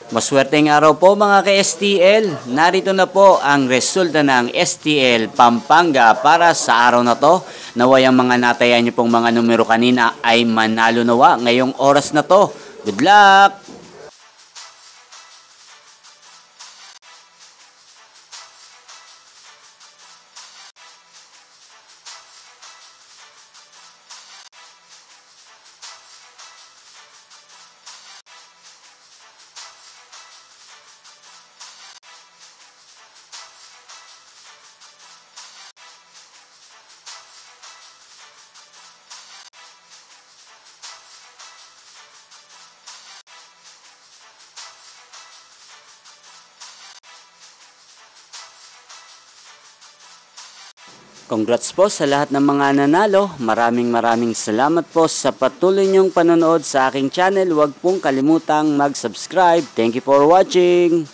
Maswerteng araw po mga ka-STL. Narito na po ang resulta ng STL Pampanga para sa araw na to. Naway ang mga natayan niyo pong mga numero kanina ay manalo nawa ngayong oras na to. Good luck! Congrats po sa lahat ng mga nanalo. Maraming salamat po sa patuloy niyong panonood sa aking channel. Huwag pong kalimutang mag-subscribe. Thank you for watching.